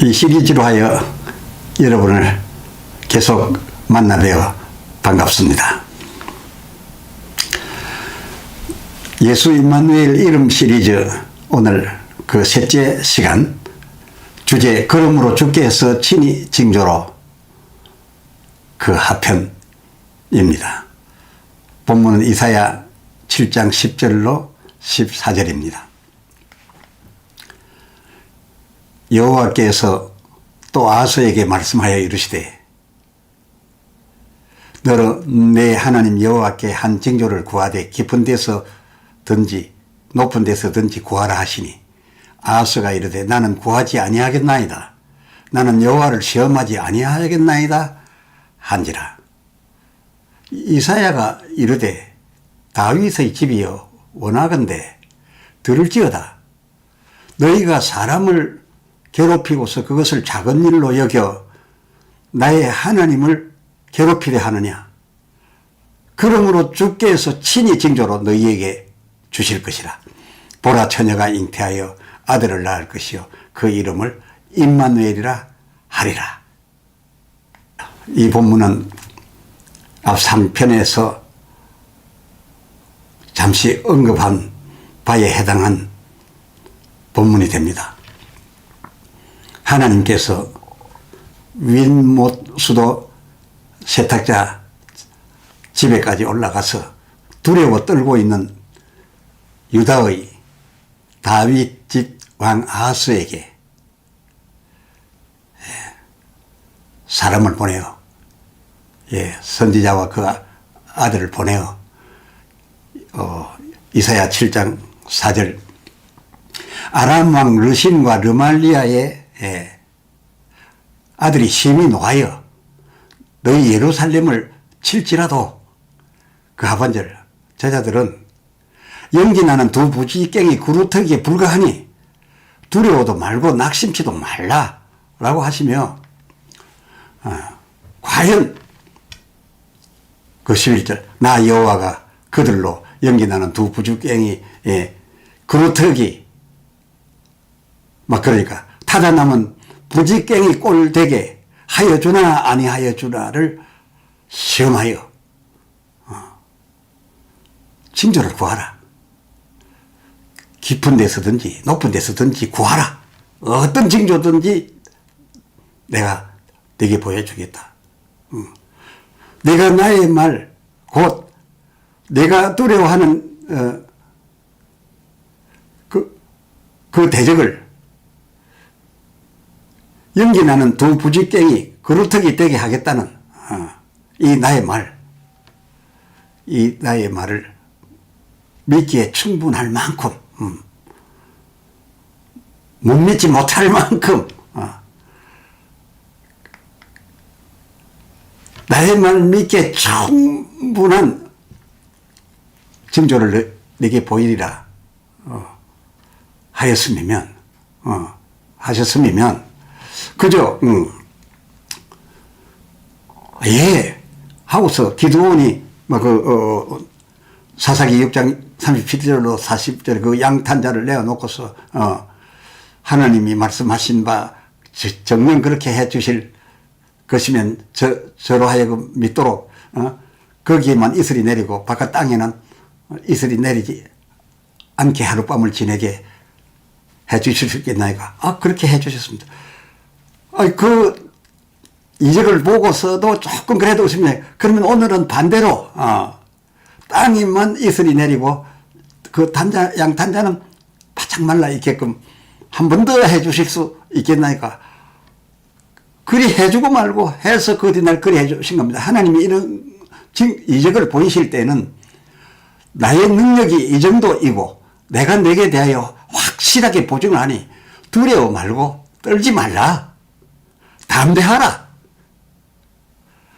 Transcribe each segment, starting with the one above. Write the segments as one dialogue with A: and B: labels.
A: 이 시리즈로 하여 여러분을 계속 만나뵈어 반갑습니다. 예수 임마누엘 이름 시리즈 오늘 그 셋째 시간, 주제 그러므로 주께 해서 친히 징조로 그 하편입니다. 본문은 이사야 7장 10절로 14절입니다. 여호와께서 또 아하스에게 말씀하여 이르시되 너는 내 하나님 여호와께 한 징조를 구하되 깊은 데서든지 높은 데서든지 구하라 하시니 아하스가 이르되 나는 구하지 아니하겠나이다. 나는 여호와를 시험하지 아니하겠나이다 한지라. 이사야가 이르되 다윗의 집이여 원하건대 들을지어다. 너희가 사람을 괴롭히고서 그것을 작은 일로 여겨 나의 하나님을 괴롭히려 하느냐. 그러므로 주께서 친히 징조로 너희에게 주실 것이라. 보라, 처녀가 잉태하여 아들을 낳을 것이요 그 이름을 임마누엘이라 하리라. 이 본문은 앞 3편에서 잠시 언급한 바에 해당한 본문이 됩니다. 하나님께서 윈못 수도 세탁자 집에까지 올라가서 두려워 떨고 있는 유다의 다윗 집 왕 아하스에게 사람을 보내어 선지자와 그 아들을 보내어 이사야 7장 4절 아람 왕 르신과 르말리아의 아들이 심히 노하여 너희 예루살렘을 칠지라도 그 하반절 제자들은 연기나는 두 부지깽이 구루터기에 불과하니 두려워도 말고 낙심치도 말라 라고 하시며 과연 그 11절 나 여호와가 그들로 연기나는 두 부지깽이 구루터기 막 그러니까 타다 남은 부지깽이 꼴되게 하여주나 아니하여주나를 시험하여 징조를 구하라. 깊은 데서든지 높은 데서든지 구하라. 어떤 징조든지 내가 네게 보여주겠다. 내가 나의 말 곧 내가 두려워하는 그 대적을 연기나는 두 부지깽이 그루터기 되게 하겠다는 이 나의 말을 믿기에 충분할 만큼 못 믿지 못할 만큼 나의 말 믿기에 충분한 징조를 내게 보이리라 하셨으면 그저 하고서 기드온이 사사기 6장 37절로 40절 그 양탄자를 내어놓고서 하나님이 말씀하신 바 정녕 그렇게 해 주실 것이면 저로 하여금 믿도록 거기에만 이슬이 내리고 바깥 땅에는 이슬이 내리지 않게 하룻밤을 지내게 해 주실 수 있겠나이까. 그렇게 해 주셨습니다. 그 이적을 보고서도 조금 그래도 싶네. 그러면 오늘은 반대로 땅에만 이슬이 내리고 그 양탄자는 바짝 말라 있게끔 한 번 더 해 주실 수 있겠나이까. 그리 해주고 말고 해서 그 뒤날 그리 해 주신 겁니다. 하나님이 이런 이적을 보이실 때는 나의 능력이 이 정도이고 내가 내게 대하여 확실하게 보증을 하니 두려워 말고 떨지 말라. 담대하라.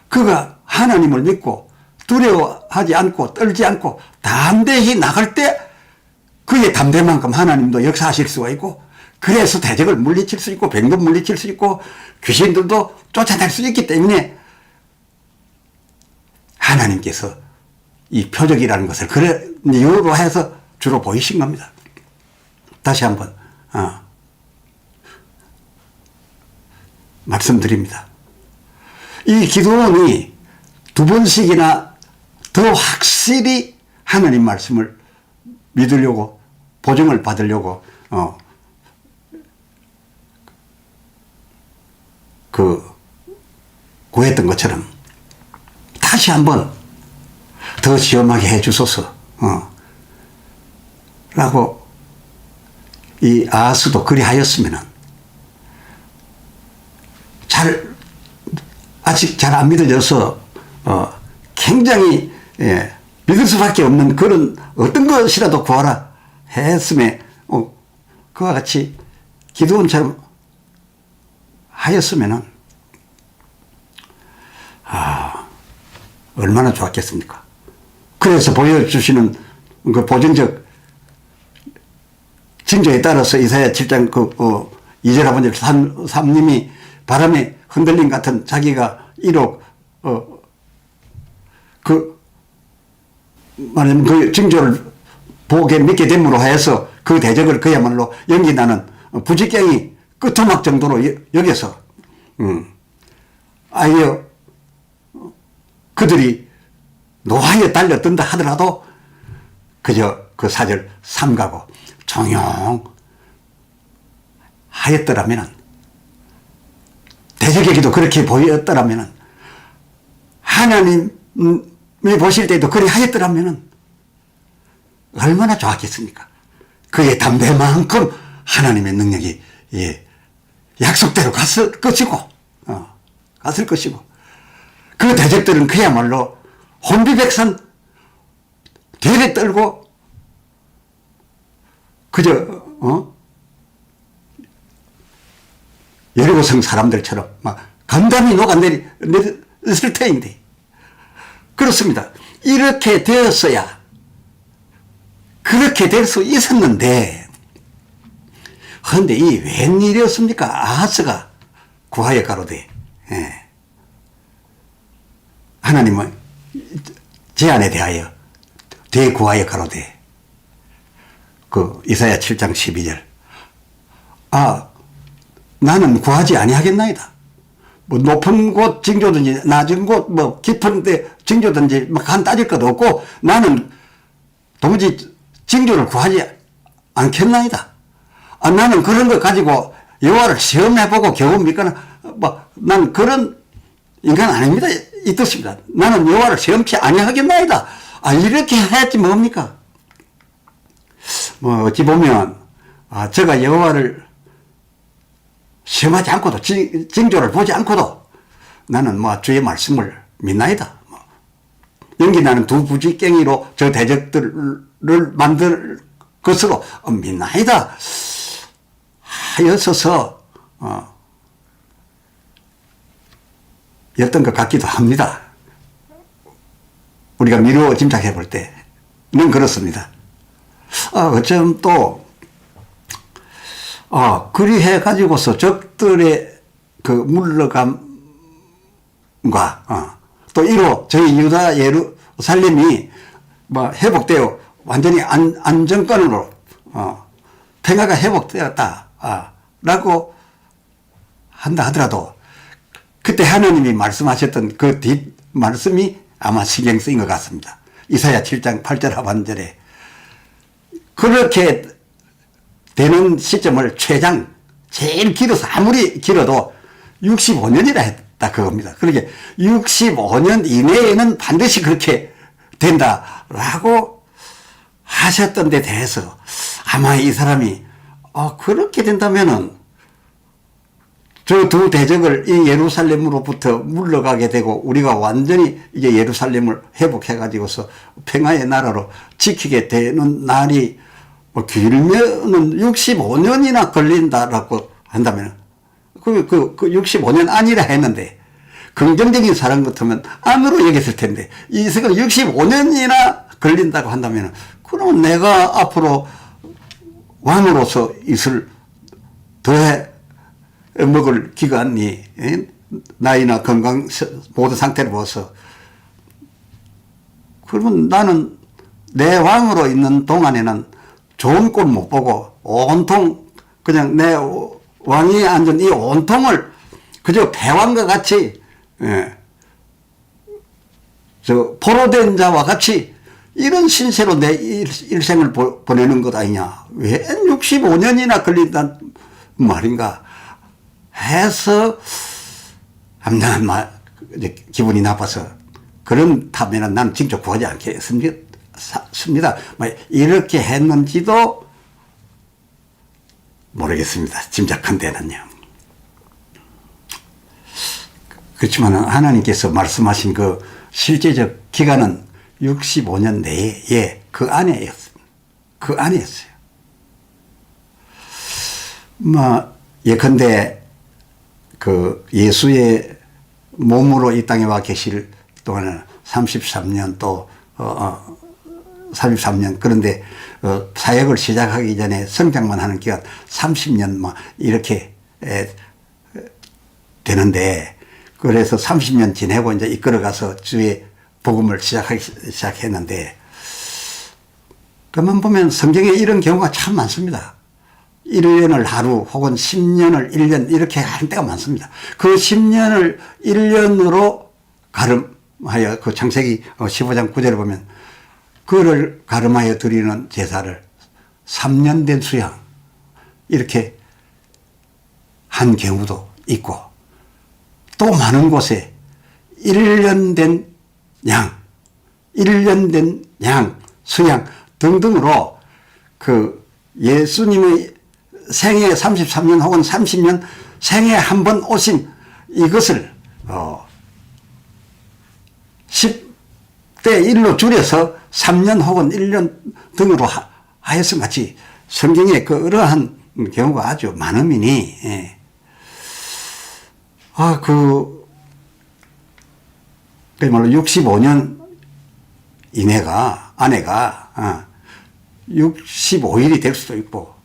A: 그가 하나님을 믿고 두려워하지 않고 떨지 않고 담대히 나갈 때 그의 담대만큼 하나님도 역사하실 수가 있고 그래서 대적을 물리칠 수 있고 병도 물리칠 수 있고 귀신들도 쫓아낼 수 있기 때문에 하나님께서 이 표적이라는 것을 그런 이유로 해서 주로 보이신 겁니다. 다시 한번 말씀드립니다. 이 기도원이 두 번씩이나 더 확실히 하나님 말씀을 믿으려고 보증을 받으려고 구했던 것처럼 다시 한번 더 시험하게 해 주소서 라고 이 아하스도 그리하였으면은 아직 잘 안 믿어져서 굉장히 믿을 수밖에 없는 그런 어떤 것이라도 구하라 했음에 그와 같이 기도원처럼 하였으면은 얼마나 좋았겠습니까? 그래서 보여주시는 그 보증적 징조에 따라서 이사야 7장 2절 하반절 3님이 바람에 흔들림 같은 자기가 1억 말하자면 그 징조를 보게 믿게 됨으로 하여서 그 대적을 그야말로 연기나는 부지깽이 끄트막 정도로 여겨서 아예 그들이 노하에 달려든다 하더라도 그저 그 사절 삼가고 조용하였더라면 대적에게도 그렇게 보였더라면 하나님이 보실 때도 그리 하였더라면 얼마나 좋았겠습니까? 그의 담대만큼 하나님의 능력이 약속대로 갔을 것이고 그 대적들은 그야말로 혼비백산 뒤를 떨고 그저 여리고성 사람들처럼 막 간담이 녹아내렸을 터인데 그렇습니다. 이렇게 되었어야 그렇게 될 수 있었는데 그런데 이 웬일이었습니까? 아하스가 구하여 가로되 하나님은 제안에 대하여 대구하여 가로되 그 이사야 7장 12절 나는 구하지 아니하겠나이다. 뭐 높은 곳 징조든지 낮은 곳 뭐 깊은 데 징조든지 막 간 따질 것도 없고 나는 도무지 징조를 구하지 않겠나이다. 나는 그런 거 가지고 여호와를 시험해보고 겨우 믿거나 난 그런 인간 아닙니다. 이 뜻입니다. 나는 여호와를 시험치 아니하겠나이다. 이렇게 해야지 뭡니까? 뭐 어찌 보면 제가 여호와를 시험하지 않고도 징조를 보지 않고도 나는 주의 말씀을 믿나이다. 연기나는 두 부지깽이로 저 대적들을 만들 것으로 믿나이다 하였어서 였던 것 같기도 합니다. 우리가 미루어 짐작해 볼 때는 그렇습니다. 어쩜 또 그리해 가지고서 적들의 그 물러감과 또 이로 저희 유다 예루살렘이 회복되어 완전히 안정권으로 평화가 회복되었다 라고 한다 하더라도 그때 하나님이 말씀하셨던 그 뒷 말씀이 아마 신경 쓰인 것 같습니다. 이사야 7장 8절 하반절에 그렇게 되는 시점을 제일 길어서 아무리 길어도 65년이라 했다 그겁니다. 그러게 65년 이내에는 반드시 그렇게 된다라고 하셨던 데 대해서 아마 이 사람이 그렇게 된다면은 저 두 대적을 이 예루살렘으로부터 물러가게 되고 우리가 완전히 이제 예루살렘을 회복해 가지고서 평화의 나라로 지키게 되는 날이 길면은 65년이나 걸린다라고 한다면 그 65년 아니라 했는데 긍정적인 사람 같으면 안으로 여겼을 텐데 이새가 65년이나 걸린다고 한다면 그럼 내가 앞으로 왕으로서 있을 더해 먹을 기간이 나이나 건강 모든 상태를 보아서 그러면 나는 내 왕으로 있는 동안에는 좋은 꼴 못 보고 온통 그냥 내 왕이 앉은 이 온통을 그저 패왕과 같이 포로된 자와 같이 이런 신세로 내 일생을 보내는 것 아니냐. 왜 65년이나 걸린단 말인가 해서 기분이 나빠서 그런 탐에는 나는 징조 구하지 않겠습니다. 이렇게 했는지도 모르겠습니다. 짐작한데는요. 그렇지만 하나님께서 말씀하신 그 실제적 기간은 65년 내에 그 안에였습니다. 그 안에였어요. 예컨대 그 예수의 몸으로 이 땅에 와 계실 동안은 33년 또 33년 그런데 사역을 시작하기 전에 성장만 하는 기간 30년 이렇게 되는데 그래서 30년 지내고 이제 이끌어가서 주의 복음을 시작했는데 그만 보면 성경에 이런 경우가 참 많습니다. 1년을 하루 혹은 10년을 1년 이렇게 하는 때가 많습니다. 그 10년을 1년으로 가름하여 그 창세기 15장 9절을 보면 그를 가름하여 드리는 제사를 3년 된 수양 이렇게 한 경우도 있고 또 많은 곳에 1년 된 양, 1년 된 양, 수양 등등으로 그 예수님의 생애 33년 혹은 30년 생애 한 번 오신 이것을 10대 1로 줄여서 3년 혹은 1년 등으로 하여서 같이 성경에 그러한 경우가 아주 많으니 그야말로 65년 아내가 65일이 될 수도 있고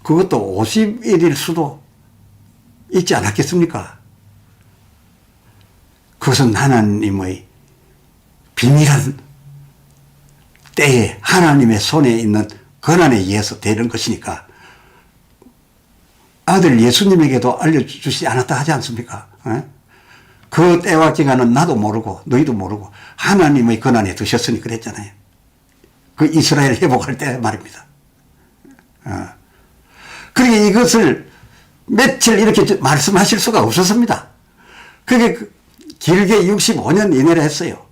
A: 그것도 50일일 수도 있지 않았겠습니까? 그것은 하나님의 비밀한 때에 하나님의 손에 있는 권한에 의해서 되는 것이니까 아들 예수님에게도 알려주시지 않았다 하지 않습니까? 그 때와 기간은 나도 모르고 너희도 모르고 하나님의 권한에 두셨으니 그랬잖아요. 그 이스라엘 회복할 때 말입니다. 그러니까 이것을 며칠 이렇게 말씀하실 수가 없었습니다. 그게 길게 65년 이내를 했어요.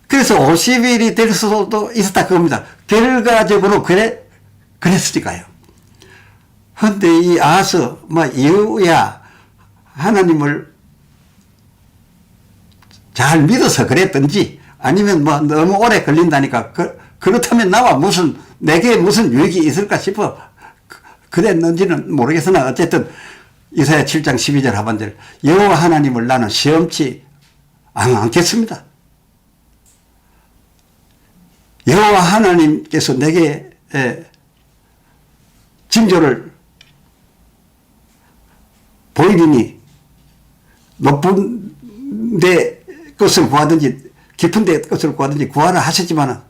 A: 그래서 50일이 될 수도 있었다 그겁니다. 결과적으로 그랬으니까요. 그런데 이 아하스 이후야 하나님을 잘 믿어서 그랬든지 아니면 너무 오래 걸린다니까 그렇다면 내게 무슨 유익이 있을까 싶어 그랬는지는 모르겠으나 어쨌든 이사야 7장 12절 하반절 여호와 하나님을 나는 시험치 않겠습니다. 여호와 하나님께서 내게 징조를 보이리니 높은 데 것을 구하든지 깊은 데 것을 구하든지 구하라 하셨지만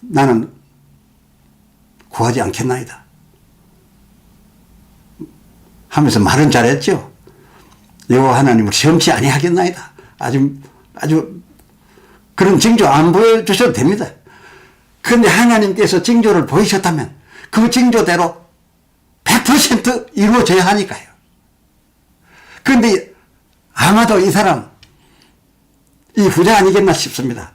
A: 나는 구하지 않겠나이다 하면서 말은 잘했죠. 여호와 하나님을 시험치 아니하겠나이다. 아주 그런 징조 안 보여주셔도 됩니다. 그런데 하나님께서 징조를 보이셨다면 그 징조대로 100% 이루어져야 하니까요. 그런데 아마도 이 사람 이 후자 아니겠나 싶습니다.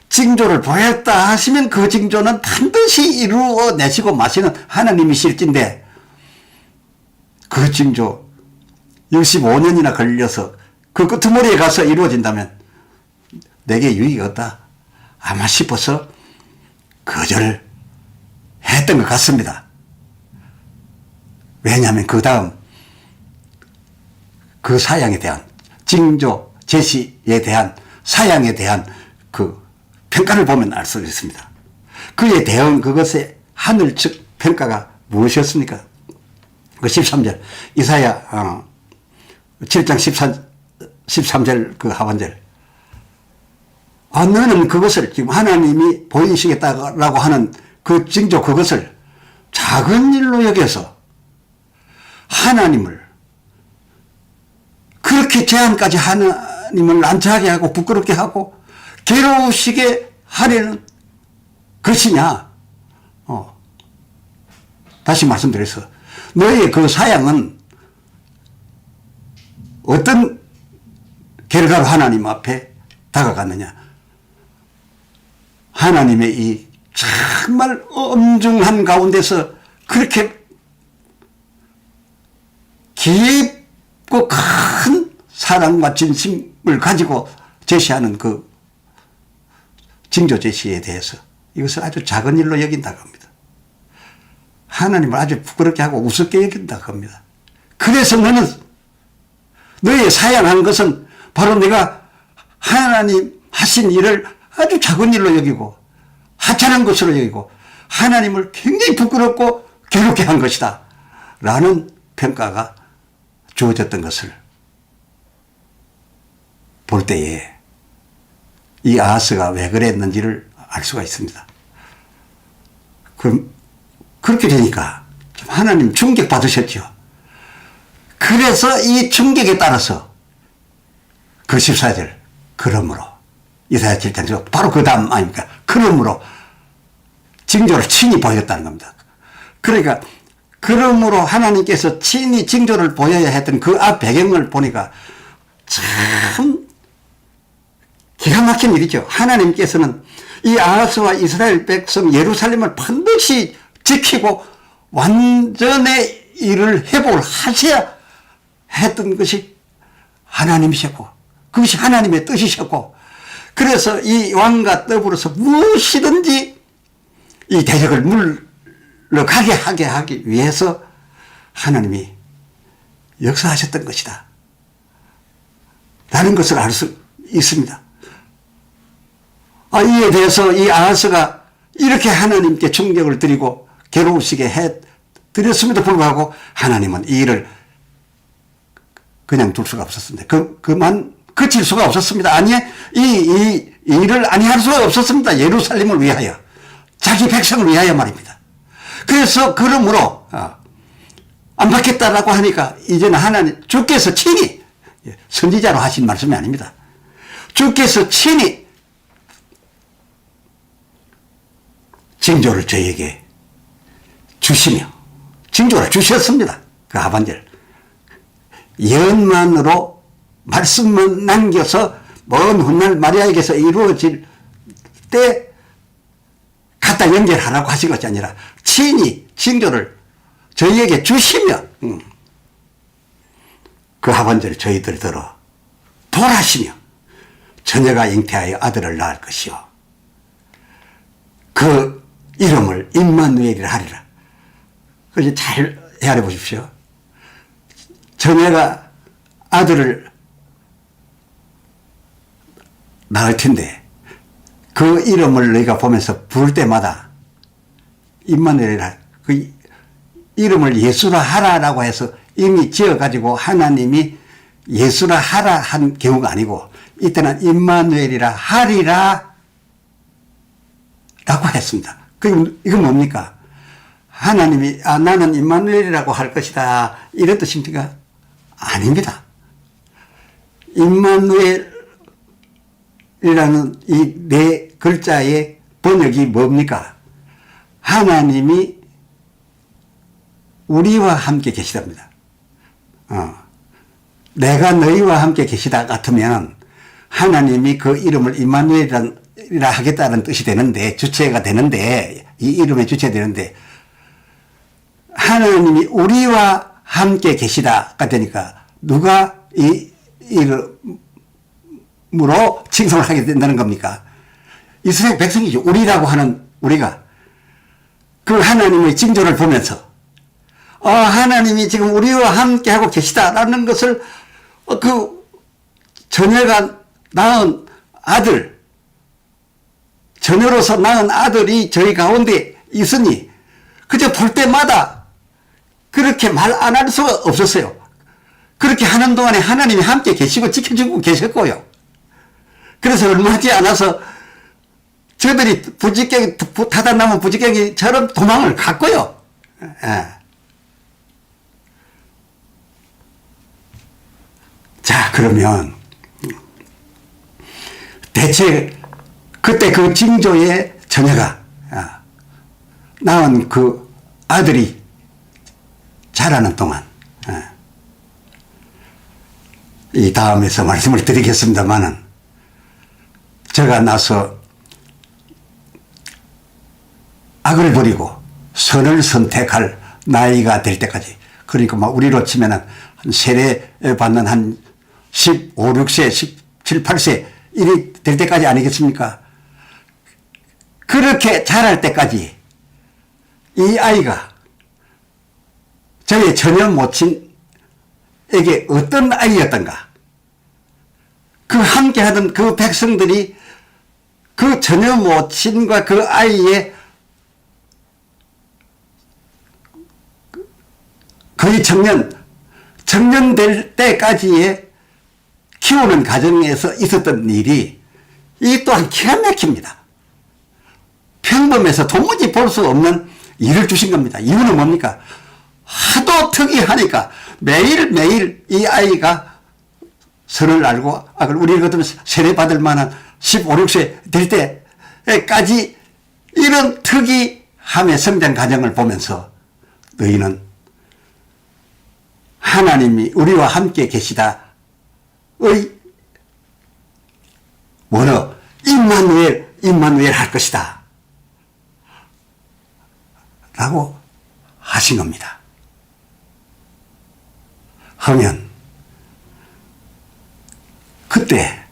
A: 징조를 보였다 하시면 그 징조는 반드시 이루어내시고 마시는 하나님이실진데 그 징조 65년이나 걸려서 그 끄트머리에 가서 이루어진다면 내게 유익이 없다 아마 싶어서 거절을 했던 것 같습니다. 왜냐하면 그 다음 그 사양에 대한 징조 제시에 대한 사양에 대한 그 평가를 보면 알 수 있습니다. 그에 대한 그것의 하늘 측 평가가 무엇이었습니까? 그 13절 이사야 7장 13절 그 하반절 너는 그것을 지금 하나님이 보이시겠다라고 하는 그 징조 그것을 작은 일로 여겨서 하나님을 그렇게 제한까지 하나님을 난처하게 하고 부끄럽게 하고 괴로우시게 하려는 것이냐? 다시 말씀드려서 너의 그 사양은 어떤 결과로 하나님 앞에 다가갔느냐? 하나님의 이 정말 엄중한 가운데서 그렇게 깊고 큰 사랑과 진심을 가지고 제시하는 그 징조 제시에 대해서 이것을 아주 작은 일로 여긴다고 합니다. 하나님을 아주 부끄럽게 하고 우습게 여긴다고 합니다. 그래서 너의 사양한 것은 바로 내가 하나님 하신 일을 아주 작은 일로 여기고 하찮은 것으로 여기고 하나님을 굉장히 부끄럽고 괴롭게 한 것이다 라는 평가가 주어졌던 것을 볼 때에 이 아하스가 왜 그랬는지를 알 수가 있습니다. 그럼 그렇게 되니까 하나님 충격 받으셨죠. 그래서 이 충격에 따라서 그 14절 그러므로 이사야 7장 바로 그 다음 아닙니까? 그러므로 징조를 친히 보였다는 겁니다. 그러니까 그러므로 하나님께서 친히 징조를 보여야 했던 그 앞 배경을 보니까 참 기가 막힌 일이죠. 하나님께서는 이 아하스와 이스라엘 백성 예루살렘을 반드시 지키고 완전의 일을 회복을 하셔야 했던 것이 하나님이셨고 그것이 하나님의 뜻이셨고 그래서 이 왕과 더불어서 무엇이든지 이 대적을 물러가게 하기 위해서 하나님이 역사하셨던 것이다 라는 것을 알 수 있습니다. 이에 대해서 이 아하스가 이렇게 하나님께 충격을 드리고 괴로우시게 해드렸음에도 불구하고 하나님은 이 일을 그냥 둘 수가 없었습니다. 그만 그칠 수가 없었습니다. 아니, 이 일을 아니할 수가 없었습니다. 예루살렘을 위하여. 자기 백성을 위하여 말입니다. 그래서 그러므로, 안 받겠다라고 하니까 이제는 하나님, 주께서 친히, 선지자로 하신 말씀이 아닙니다. 주께서 친히 징조를 저에게 주시며, 징조를 주셨습니다. 그 하반절. 예언만으로 말씀만 남겨서 먼 훗날 마리아에게서 이루어질 때 갖다 연결하라고 하신 것이 아니라 친히 징조를 저희에게 주시며 그 하반절에 저희들더러 돌아시며 처녀가 잉태하여 아들을 낳을 것이요 그 이름을 임마누엘이라 하리라. 그래서 잘 헤아려 보십시오. 처녀가 아들을 낳을 텐데 그 이름을 너희가 보면서 부를 때마다 임마누엘이라 그 이름을 예수라 하라라고 해서 이미 지어가지고 하나님이 예수라 하라 한 경우가 아니고 이때는 임마누엘이라 하리라 라고 했습니다. 이건 뭡니까? 하나님이 나는 임마누엘이라고 할 것이다 이런 뜻입니까? 아닙니다. 임마누엘이라는 이 네 글자의 번역이 뭡니까? 하나님이 우리와 함께 계시답니다. 내가 너희와 함께 계시다 같으면 하나님이 그 이름을 임마누엘이라 하겠다는 뜻이 되는데 주체가 되는데 이 이름의 주체가 되는데 하나님이 우리와 함께 계시다가 되니까 누가 이 이름으로 칭송을 하게 된다는 겁니까? 이스라엘 백성이죠. 우리라고 하는 우리가 그 하나님의 징조를 보면서 하나님이 지금 우리와 함께 하고 계시다라는 것을 그 처녀가 낳은 아들 처녀로서 낳은 아들이 저희 가운데 있으니 그저 볼 때마다 그렇게 말 안 할 수가 없었어요. 그렇게 하는 동안에 하나님이 함께 계시고 지켜주고 계셨고요. 그래서 얼마 하지 않아서 저들이 부지깽이 타다 남은 부지깽이처럼 도망을 갔고요. 자, 그러면 대체 그때 그 징조의 처녀가 낳은 그 아들이 자라는 동안 이 다음에서 말씀을 드리겠습니다만은 제가 나서 악을 버리고 선을 선택할 나이가 될 때까지, 그러니까 막 우리로 치면은 한 세례 받는 한 15, 16세, 17, 8세 이리 될 때까지 아니겠습니까? 그렇게 자랄 때까지 이 아이가 저의 처녀 모친에게 어떤 아이였던가, 그 함께 하던 그 백성들이 그 처녀 모친과 그 아이의 거의 청년 될 때까지의 키우는 과정에서 있었던 일이 이 또한 기가 막힙니다. 평범해서 도무지 볼 수 없는 일을 주신 겁니다. 이유는 뭡니까? 하도 특이하니까 매일매일 이 아이가 선을 알고 악을, 우리 같으면 세례받을 만한 15, 16세 될 때까지 이런 특이함의 성장 과정을 보면서 너희는 하나님이 우리와 함께 계시다의 원어 임마누엘 할 것이다 라고 하신 겁니다. 하면 그때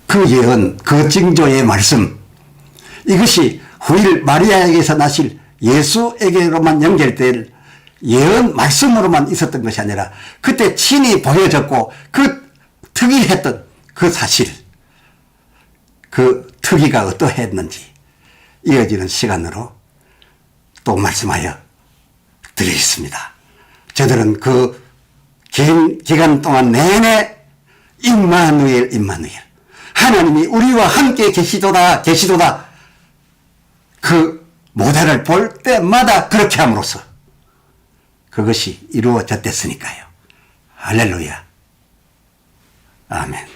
A: 그 예언, 그 징조의 말씀, 이것이 후일 마리아에게서 나실 예수에게로만 연결될 예언 말씀으로만 있었던 것이 아니라 그때 친히 보여졌고 그 특이했던 그 사실, 그 특이가 어떠했는지 이어지는 시간으로 또 말씀하여 드리겠습니다. 저들은 그 긴 기간 동안 내내 임마누엘 하나님이 우리와 함께 계시도다 그 모델을 볼 때마다 그렇게 함으로써 그것이 이루어졌댔으니까요. 할렐루야. 아멘.